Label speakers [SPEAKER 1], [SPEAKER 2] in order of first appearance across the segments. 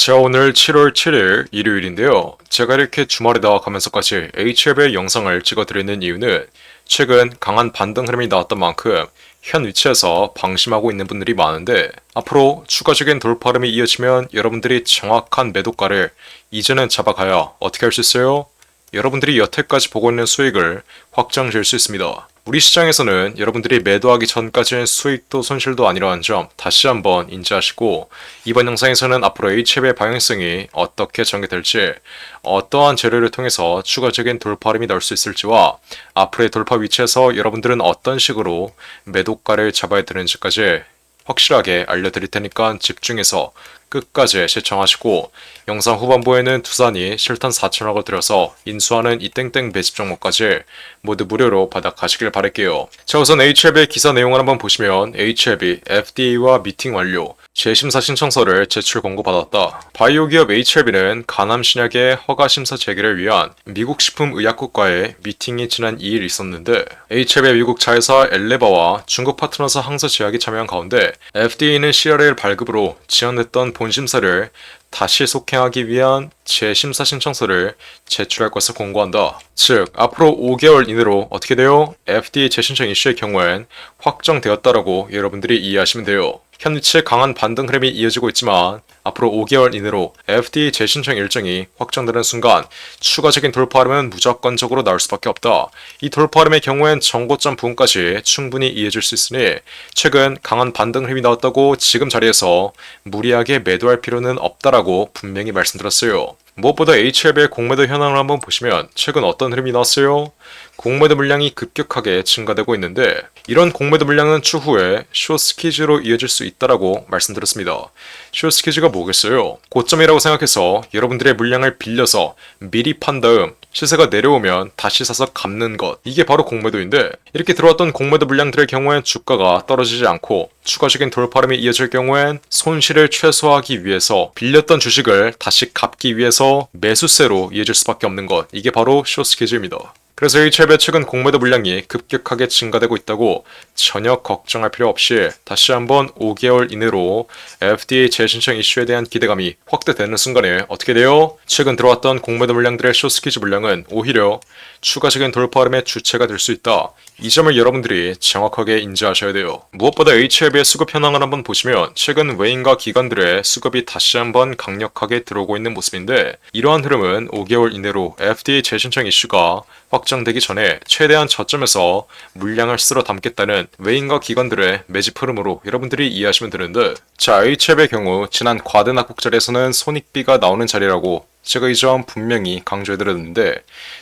[SPEAKER 1] 자, 오늘 7월 7일 일요일인데요. 제가 이렇게 주말에 나와가면서까지 HL의 영상을 찍어드리는 이유는 최근 강한 반등 흐름이 나왔던 만큼 현 위치에서 방심하고 있는 분들이 많은데 앞으로 추가적인 돌파 흐름이 이어지면 여러분들이 정확한 매도가를 이제는 잡아가야 어떻게 할 수 있어요? 여러분들이 여태까지 보고 있는 수익을 확장 질 수 있습니다. 우리 시장에서는 여러분들이 매도하기 전까지는 수익도 손실도 아니라는 점 다시 한번 인지하시고 이번 영상에서는 앞으로 HF의 방향성이 어떻게 전개될지 어떠한 재료를 통해서 추가적인 돌파 흐름이 나올 수 있을지와 앞으로의 돌파 위치에서 여러분들은 어떤 식으로 매도가를 잡아야 되는지까지 확실하게 알려드릴 테니까 집중해서 끝까지 시청하시고 영상 후반부에는 두산이 실탄 4천억을 들여서 인수하는 이 땡땡 매집 종목까지 모두 무료로 받아가시길 바랄게요. 자, 우선 HLB의 기사 내용을 한번 보시면 HLB FDA와 미팅 완료, 재심사 신청서를 제출 공고받았다. 바이오 기업 HLB는 간암 신약의 허가 심사 재개를 위한 미국 식품의약국과의 미팅이 지난 2일 있었는데 HLB의 미국 자회사 엘레바와 중국 파트너사 항서 제약이 참여한 가운데 FDA는 CRL 발급으로 지연됐던 본심사를 다시 속행하기 위한 재심사 신청서를 제출할 것을 공고한다. 즉, 앞으로 5개월 이내로 어떻게 돼요? FDA 재신청 이슈의 경우엔 확정되었다라고 여러분들이 이해하시면 돼요. 현 위치에 강한 반등 흐름이 이어지고 있지만 앞으로 5개월 이내로 FDA 재신청 일정이 확정되는 순간 추가적인 돌파 흐름은 무조건적으로 나올 수밖에 없다. 이 돌파 흐름의 경우엔 정고점 부분까지 충분히 이어질 수 있으니 최근 강한 반등 흐름이 나왔다고 지금 자리에서 무리하게 매도할 필요는 없다라고 분명히 말씀드렸어요. 무엇보다 HLB의 공매도 현황을 한번 보시면 최근 어떤 흐름이 나왔어요? 공매도 물량이 급격하게 증가되고 있는데 이런 공매도 물량은 추후에 숏스퀴즈로 이어질 수 있다라고 말씀드렸습니다. 숏스퀴즈가 뭐겠어요? 고점이라고 생각해서 여러분들의 물량을 빌려서 미리 판 다음 시세가 내려오면 다시 사서 갚는 것, 이게 바로 공매도인데 이렇게 들어왔던 공매도 물량들의 경우엔 주가가 떨어지지 않고 추가적인 돌파름이 이어질 경우엔 손실을 최소화하기 위해서 빌렸던 주식을 다시 갚기 위해서 매수세로 이어질 수밖에 없는 것, 이게 바로 숏스퀴즈입니다. 그래서 HLB의 최근 공매도 물량이 급격하게 증가되고 있다고 전혀 걱정할 필요 없이 다시 한번 5개월 이내로 FDA 재신청 이슈에 대한 기대감이 확대되는 순간에 어떻게 돼요? 최근 들어왔던 공매도 물량들의 숏스퀴즈 물량은 오히려 추가적인 돌파 흐름의 주체가 될 수 있다. 이 점을 여러분들이 정확하게 인지하셔야 돼요. 무엇보다 HLB의 수급 현황을 한번 보시면 최근 외인과 기관들의 수급이 다시 한번 강력하게 들어오고 있는 모습인데 이러한 흐름은 5개월 이내로 FDA 재신청 이슈가 확정되기 전에 최대한 저점에서 물량을 쓸어 담겠다는 외인과 기관들의 매집 흐름으로 여러분들이 이해하시면 되는데 자, HLB의 경우 지난 과대낙폭 자리에서는 손익비가 나오는 자리라고 제가 이 점 분명히 강조해드렸는데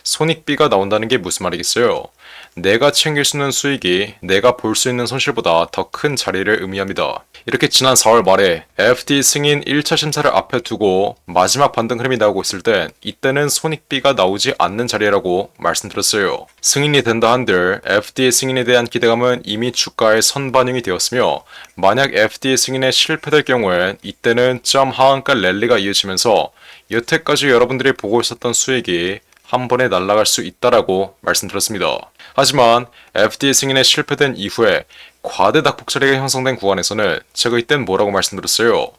[SPEAKER 1] 손익비가 나온다는 게 무슨 말이겠어요? 내가 챙길 수 있는 수익이 내가 볼 수 있는 손실보다 더 큰 자리를 의미합니다. 이렇게 지난 4월 말에 FD 승인 1차 심사를 앞에 두고 마지막 반등 흐름이 나오고 있을 땐 이때는 손익비가 나오지 않는 자리라고 말씀드렸어요. 승인이 된다 한들 FDA 승인에 대한 기대감은 이미 주가에 선반영이 되었으며 만약 FDA 승인에 실패될 경우엔 이때는 점 하한가 랠리가 이어지면서 여태까지 여러분들이 보고 있었던 수익이 한 번에 날아갈 수 있다라고 말씀드렸습니다. 하지만 FDA 승인에 실패된 이후에 과대 낙폭 자리가 형성된 구간에서는 제가 이땐 뭐라고 말씀드렸어요?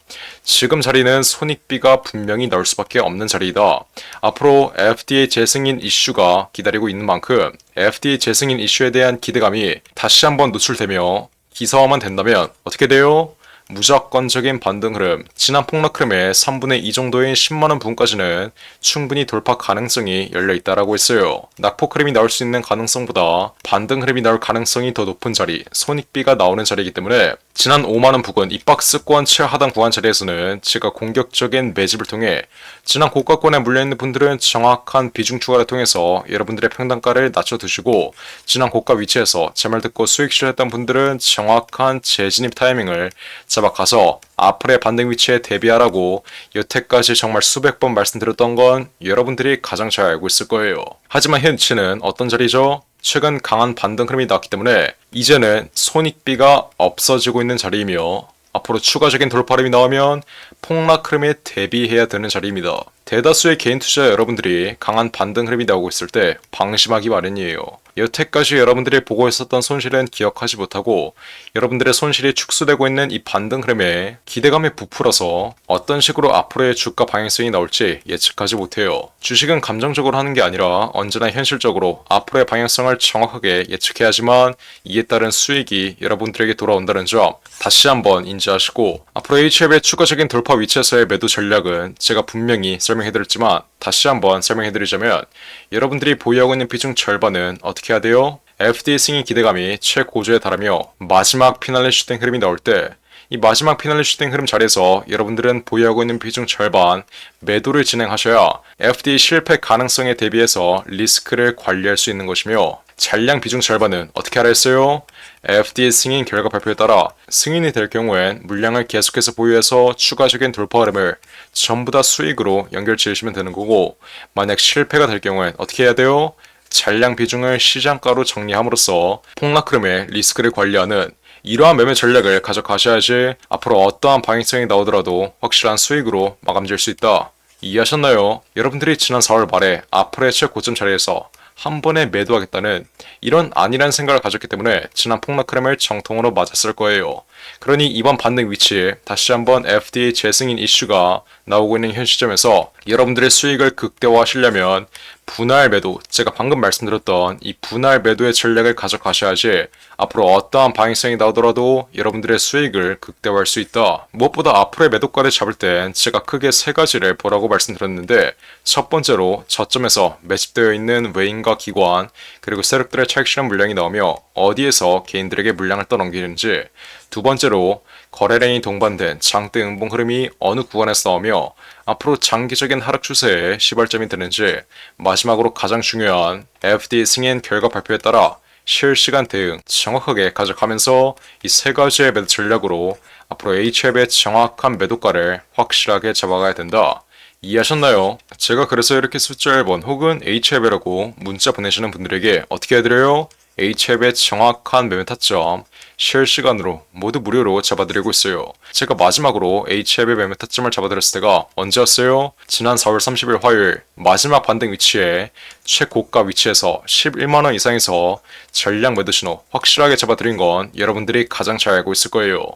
[SPEAKER 1] 지금 자리는 손익비가 분명히 나올 수밖에 없는 자리이다. 앞으로 FDA 재승인 이슈가 기다리고 있는 만큼 FDA 재승인 이슈에 대한 기대감이 다시 한번 노출되며 기사화만 된다면 어떻게 돼요? 무조건적인 반등 흐름, 지난 폭락 흐름의 3분의 2 정도인 10만원 부분까지는 충분히 돌파 가능성이 열려있다라고 했어요. 낙폭 흐름이 나올 수 있는 가능성보다 반등 흐름이 나올 가능성이 더 높은 자리, 손익비가 나오는 자리이기 때문에 지난 5만원 부근, 이 박스권 최하단 구간 자리에서는 제가 공격적인 매집을 통해 지난 고가권에 물려있는 분들은 정확한 비중 추가를 통해서 여러분들의 평단가를 낮춰두시고 지난 고가 위치에서 제 말 듣고 수익 실현했던 분들은 정확한 재진입 타이밍을 잡아가서 앞으로의 반등 위치에 대비하라고 여태까지 정말 수백 번 말씀드렸던 건 여러분들이 가장 잘 알고 있을 거예요. 하지만 현 위치는 어떤 자리죠? 최근 강한 반등 흐름이 나왔기 때문에 이제는 손익비가 없어지고 있는 자리이며 앞으로 추가적인 돌파 흐름이 나오면 폭락 흐름에 대비해야 되는 자리입니다. 대다수의 개인 투자자 여러분들이 강한 반등 흐름이 나오고 있을 때 방심하기 마련이에요. 여태까지 여러분들이 보고 있었던 손실은 기억하지 못하고 여러분들의 손실이 축소되고 있는 이 반등 흐름에 기대감에 부풀어서 어떤 식으로 앞으로의 주가 방향성이 나올지 예측하지 못해요. 주식은 감정적으로 하는 게 아니라 언제나 현실적으로 앞으로의 방향성을 정확하게 예측해야지만 이에 따른 수익이 여러분들에게 돌아온다는 점 다시 한번 인지하시고, 앞으로 HF의 추가적인 돌파 위치에서의 매도 전략은 제가 분명히 설명해드렸지만 다시 한번 설명해드리자면, 여러분들이 보유하고 있는 비중 절반은 어떻게 해야 돼요? FD 승인 기대감이 최고조에 달하며 마지막 피날레 슈팅 흐름이 나올 때 이 마지막 피날레 슈팅 흐름 자리에서 여러분들은 보유하고 있는 비중 절반 매도를 진행하셔야 FD 실패 가능성에 대비해서 리스크를 관리할 수 있는 것이며, 잔량 비중 절반은 어떻게 하라 했어요? FD 승인 결과 발표에 따라 승인이 될 경우엔 물량을 계속해서 보유해서 추가적인 돌파 흐름을 전부 다 수익으로 연결 지으시면 되는 거고, 만약 실패가 될 경우엔 어떻게 해야 돼요? 잔량 비중을 시장가로 정리함으로써 폭락 흐름의 리스크를 관리하는 이러한 매매 전략을 가져가셔야지 앞으로 어떠한 방향성이 나오더라도 확실한 수익으로 마감질 수 있다. 이해하셨나요? 여러분들이 지난 4월 말에 앞으로의 최고점 자리에서 한 번에 매도하겠다는 이런 아니란 생각을 가졌기 때문에 지난 폭락 흐름을 정통으로 맞았을 거예요. 그러니 이번 반등 위치에 다시 한번 FDA 재승인 이슈가 나오고 있는 현 시점에서 여러분들의 수익을 극대화하시려면 분할 매도, 제가 방금 말씀드렸던 이 분할 매도의 전략을 가져가셔야지 앞으로 어떠한 방향성이 나오더라도 여러분들의 수익을 극대화할 수 있다. 무엇보다 앞으로의 매도가를 잡을 땐 제가 크게 세 가지를 보라고 말씀드렸는데, 첫 번째로 저점에서 매집되어 있는 외인과 기관 그리고 세력들의 차익 실현 물량이 나오며 어디에서 개인들에게 물량을 떠넘기는지, 두 번째로 거래량이 동반된 장대 음봉 흐름이 어느 구간에서 나오며 앞으로 장기적인 하락 추세에 시발점이 되는지, 마지막으로 가장 중요한 FD 승인 결과 발표에 따라 실시간 대응 정확하게 가져가면서 이 세 가지의 매도 전략으로 앞으로 HF의 정확한 매도가를 확실하게 잡아가야 된다. 이해하셨나요? 제가 그래서 이렇게 숫자 1번 혹은 HF라고 문자 보내시는 분들에게 어떻게 해드려요? HF의 정확한 매매 타점 실시간으로 모두 무료로 잡아드리고 있어요. 제가 마지막으로 HF의 매매 타점을 잡아드렸을 때가 언제였어요? 지난 4월 30일 화요일 마지막 반등 위치에 최고가 위치에서 11만원 이상에서 전량 매도 신호 확실하게 잡아드린 건 여러분들이 가장 잘 알고 있을 거예요.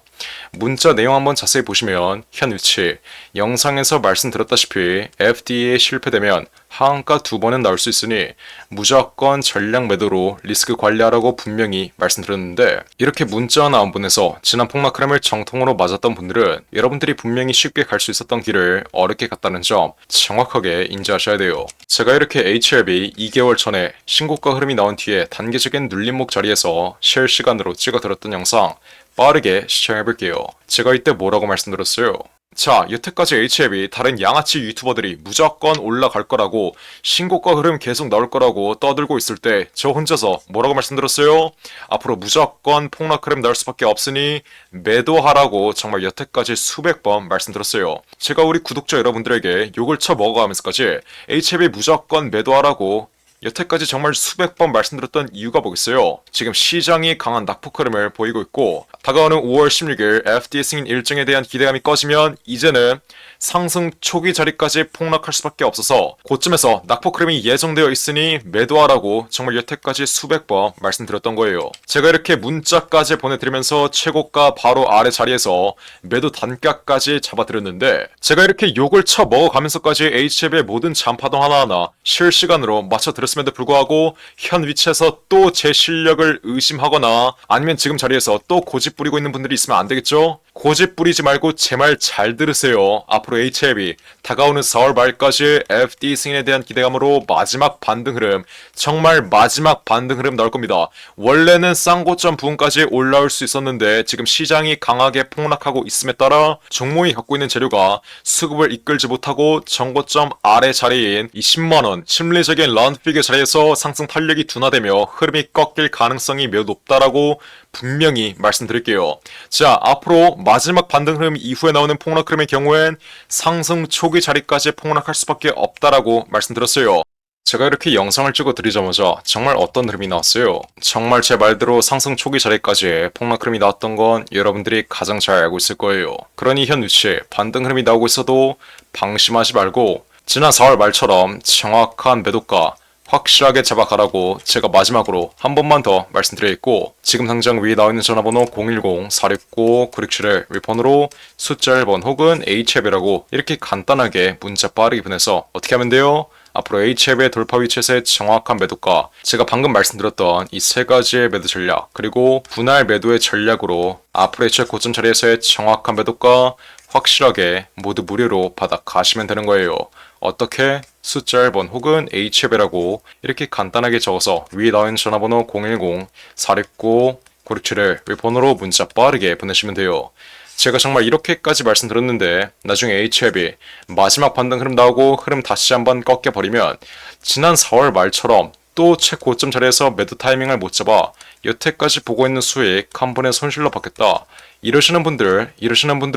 [SPEAKER 1] 문자 내용 한번 자세히 보시면 현 위치, 영상에서 말씀드렸다시피 FDA에 실패되면 하한가 2번은 나올 수 있으니 무조건 전량 매도로 리스크 관리하라고 분명히 말씀드렸는데, 이렇게 문자 하나 안 보내서 지난 폭락 흐름을 정통으로 맞았던 분들은 여러분들이 분명히 쉽게 갈 수 있었던 길을 어렵게 갔다는 점 정확하게 인지하셔야 돼요. 제가 이렇게 HLB 2개월 전에 신고가 흐름이 나온 뒤에 단계적인 눌림목 자리에서 실시간으로 찍어드렸던 영상 빠르게 시청해볼게요. 제가 이때 뭐라고 말씀드렸어요? 자, 여태까지 HF이 다른 양아치 유튜버들이 무조건 올라갈 거라고 신고가 흐름 계속 나올 거라고 떠들고 있을 때 저 혼자서 뭐라고 말씀드렸어요? 앞으로 무조건 폭락 흐름 나올 수밖에 없으니 매도하라고 정말 여태까지 수백 번 말씀드렸어요. 제가 우리 구독자 여러분들에게 욕을 쳐먹어가면서까지 HF이 무조건 매도하라고 여태까지 정말 수백 번 말씀드렸던 이유가 뭐겠어요? 지금 시장이 강한 낙폭 흐름을 보이고 있고, 다가오는 5월 16일 FDA 승인 일정에 대한 기대감이 꺼지면 이제는 상승 초기 자리까지 폭락할 수밖에 없어서 고점에서 낙폭 흐름이 예정되어 있으니 매도하라고 정말 여태까지 수백 번 말씀드렸던 거예요. 제가 이렇게 문자까지 보내드리면서 최고가 바로 아래 자리에서 매도 단가까지 잡아드렸는데, 제가 이렇게 욕을 쳐먹어가면서까지 HF의 모든 잔파동 하나하나 실시간으로 맞춰드렸음에도 불구하고 현 위치에서 또 제 실력을 의심하거나 아니면 지금 자리에서 또 고집 부리고 있는 분들이 있으면 안 되겠죠? 고집 부리지 말고 제 말 잘 들으세요. 앞으로 HLB 다가오는 4월 말까지 FD 승인에 대한 기대감으로 마지막 반등 흐름, 정말 마지막 반등 흐름 나올 겁니다. 원래는 쌍고점 부분까지 올라올 수 있었는데 지금 시장이 강하게 폭락하고 있음에 따라 종목이 갖고 있는 재료가 수급을 이끌지 못하고 정고점 아래 자리인 이 10만원 심리적인 라운드피겨 자리에서 상승 탄력이 둔화되며 흐름이 꺾일 가능성이 매우 높다라고 분명히 말씀드릴게요. 자, 앞으로 마지막 반등 흐름 이후에 나오는 폭락 흐름의 경우엔 상승 초기 자리까지 폭락할 수밖에 없다라고 말씀드렸어요. 제가 이렇게 영상을 찍어 드리자마자 정말 어떤 흐름이 나왔어요? 정말 제 말대로 상승 초기 자리까지 폭락 흐름이 나왔던 건 여러분들이 가장 잘 알고 있을 거예요. 그러니 현 위치에 반등 흐름이 나오고 있어도 방심하지 말고 지난 4월 말처럼 정확한 매도가 확실하게 잡아가라고 제가 마지막으로 한 번만 더 말씀드리겠고, 지금 당장 위에 나와있는 전화번호 010-469-967을 위폰으로 숫자 1번 혹은 HAP이라고 이렇게 간단하게 문자 빠르게 보내서 어떻게 하면 돼요? 앞으로 HAP의 돌파 위치에서의 정확한 매도가, 제가 방금 말씀드렸던 이 세 가지의 매도 전략, 그리고 분할 매도의 전략으로 앞으로 HAP 고점 자리에서의 정확한 매도가 확실하게 모두 무료로 받아 가시면 되는 거예요. 어떻게? 숫자 1번 혹은 HAP이라고 이렇게 간단하게 적어서 위에 나와있는 전화번호 010-469-967을 위폰으로 문자 빠르게 보내시면 돼요. 제가 정말 이렇게까지 말씀드렸는데 나중에 HAP이 마지막 반등 흐름 나오고 흐름 다시 한번 꺾여버리면 지난 4월 말처럼 또 최고점 자리에서 매도 타이밍을 못 잡아 여태까지 보고 있는 수익 한 번에 손실로 받겠다. 이러시는 분들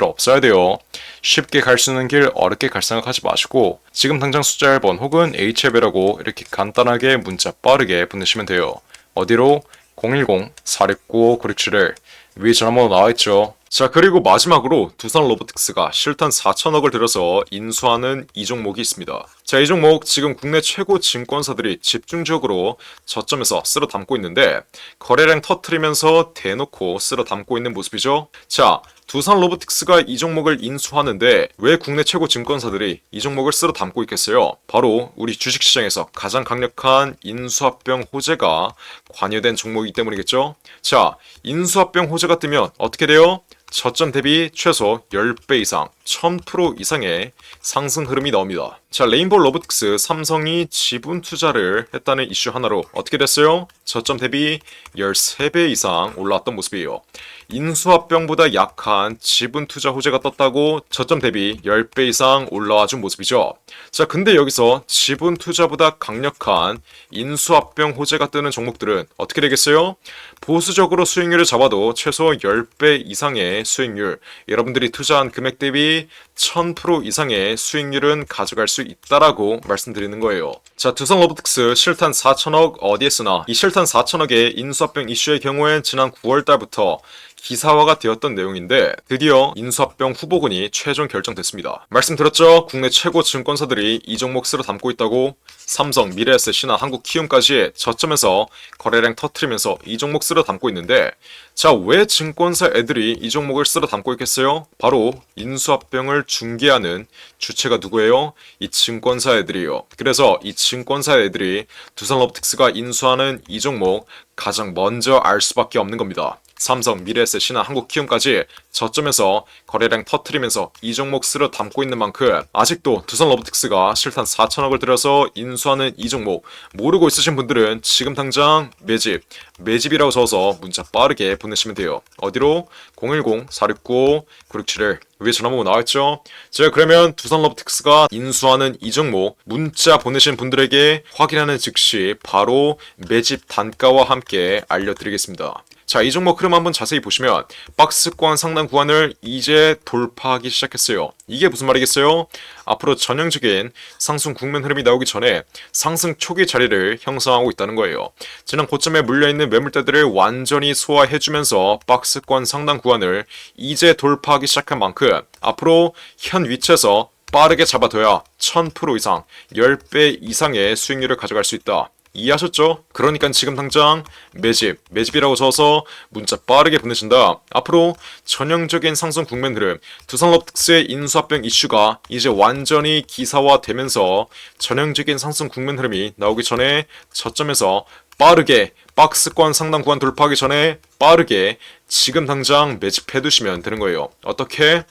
[SPEAKER 1] 없어야 돼요. 쉽게 갈 수 있는 길 어렵게 갈 생각하지 마시고 지금 당장 숫자 1번 혹은 HAP이라고 이렇게 간단하게 문자 빠르게 보내시면 돼요. 어디로? 010-469-967을 위에 전화번호 나와있죠. 자, 그리고 마지막으로 두산 로보틱스가 실탄 4천억을 들여서 인수하는 이 종목이 있습니다. 자, 이 종목 지금 국내 최고 증권사들이 집중적으로 저점에서 쓸어 담고 있는데 거래량 터트리면서 대놓고 쓸어 담고 있는 모습이죠. 자, 두산 로보틱스가 이 종목을 인수하는데 왜 국내 최고 증권사들이 이 종목을 쓸어 담고 있겠어요? 바로 우리 주식시장에서 가장 강력한 인수합병 호재가 관여된 종목이기 때문이겠죠. 자, 인수합병 호재가 뜨면 어떻게 돼요? 저점 대비 최소 10배 이상, 1000% 이상의 상승 흐름이 나옵니다. 자, 레인보우 로보틱스, 삼성이 지분 투자를 했다는 이슈 하나로 어떻게 됐어요? 저점 대비 13배 이상 올라왔던 모습이에요. 인수합병보다 약한 지분 투자 호재가 떴다고 저점 대비 10배 이상 올라와 준 모습이죠. 자, 근데 여기서 지분 투자보다 강력한 인수합병 호재가 뜨는 종목들은 어떻게 되겠어요? 보수적으로 수익률을 잡아도 최소 10배 이상의 수익률, 여러분들이 투자한 금액 대비 1000% 이상의 수익률은 가져갈 수 있다라고 말씀드리는 거예요. 자, 두산 로보틱스 실탄 4천억 어디에 쓰나? 이 실탄 4천억의 인수합병 이슈의 경우엔 지난 9월달부터 기사화가 되었던 내용인데 드디어 인수합병 후보군이 최종 결정됐습니다. 말씀드렸죠? 국내 최고 증권사들이 이 종목 쓸어 담고 있다고. 삼성, 미래에셋이나 한국키움까지 저점에서 거래량 터트리면서 이 종목 쓸어 담고 있는데, 자, 왜 증권사 애들이 이 종목을 쓸어 담고 있겠어요? 바로 인수합병을 중개하는 주체가 누구예요? 이 증권사 애들이에요. 그래서 이 증권사 애들이 두산 로보틱스가 인수하는 이 종목 가장 먼저 알 수밖에 없는 겁니다. 삼성, 미래에셋이나 한국키움까지 저점에서 거래량 터트리면서 이 종목 쓸어 담고 있는 만큼 아직도 두산 로보틱스가 실탄 4천억을 들여서 인수하는 이 종목 모르고 있으신 분들은 지금 당장 매집이라고 적어서 문자 빠르게 보내시면 돼요. 어디로? 010-469-967을 위에 전화번호 나와있죠? 제가 그러면 두산 로보틱스가 인수하는 이 종목 문자 보내신 분들에게 확인하는 즉시 바로 매집 단가와 함께 알려드리겠습니다. 자, 이 종목 흐름 한번 자세히 보시면 박스권 상단 구간을 이제 돌파하기 시작했어요. 이게 무슨 말이겠어요? 앞으로 전형적인 상승 국면 흐름이 나오기 전에 상승 초기 자리를 형성하고 있다는 거예요. 지난 고점에 물려있는 매물대들을 완전히 소화해주면서 박스권 상단 구간을 이제 돌파하기 시작한 만큼 앞으로 현 위치에서 빠르게 잡아둬야 1000% 이상, 10배 이상의 수익률을 가져갈 수 있다. 이해하셨죠? 그러니까 지금 당장 매집이라고 적어서 문자 빠르게 보내신다. 앞으로 전형적인 상승 국면 흐름, 두산 로보틱스의 인수합병 이슈가 이제 완전히 기사화되면서 전형적인 상승 국면 흐름이 나오기 전에 저점에서 빠르게 박스권 상단 구간 돌파하기 전에 빠르게 지금 당장 매집해 두시면 되는 거예요. 어떻게?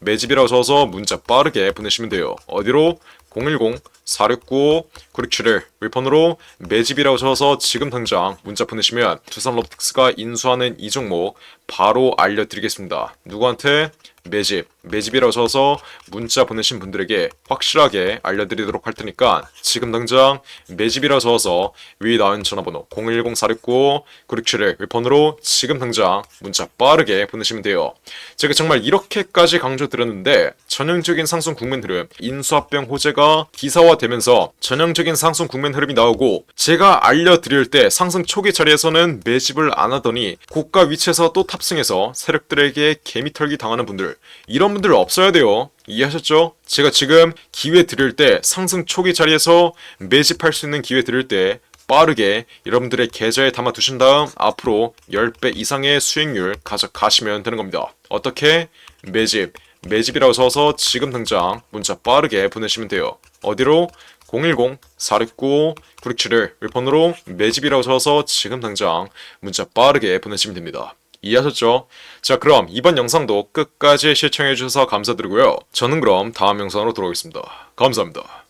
[SPEAKER 1] 매집이라고 적어서 문자 빠르게 보내시면 돼요. 어디로? 010-469-967을 위폰으로 매집이라고 적어서 지금 당장 문자 보내시면 두산 로보틱스가 인수하는 이 종목 바로 알려드리겠습니다. 누구한테? 매집이라고 적어서 문자 보내신 분들에게 확실하게 알려드리도록 할 테니까 지금 당장 매집이라고 적어서 위에 나온 전화번호 010-469-967을 위폰으로 지금 당장 문자 빠르게 보내시면 돼요. 제가 정말 이렇게까지 강조드렸는데 전형적인 상승 국면 흐름, 인수합병 호재가 기사화되면서 전형적인 상승 국면 흐름이 나오고 제가 알려드릴 때 상승 초기 자리에서는 매집을 안 하더니 고가 위치에서 또 탑승해서 세력들에게 개미털기 당하는 분들, 분들, 이런 분들 없어야 돼요. 이해하셨죠? 제가 지금 기회 드릴 때 상승 초기 자리에서 매집할 수 있는 기회 드릴 때 빠르게 여러분들의 계좌에 담아 두신 다음 앞으로 10배 이상의 수익률 가져가시면 되는 겁니다. 어떻게? 매집이라고 써서 지금 당장 문자 빠르게 보내시면 돼요. 어디로? 010-4695-9671 폰으로 매집이라고 써서 지금 당장 문자 빠르게 보내시면 됩니다. 이해하셨죠? 자, 그럼 이번 영상도 끝까지 시청해주셔서 감사드리고요. 저는 그럼 다음 영상으로 돌아오겠습니다. 감사합니다.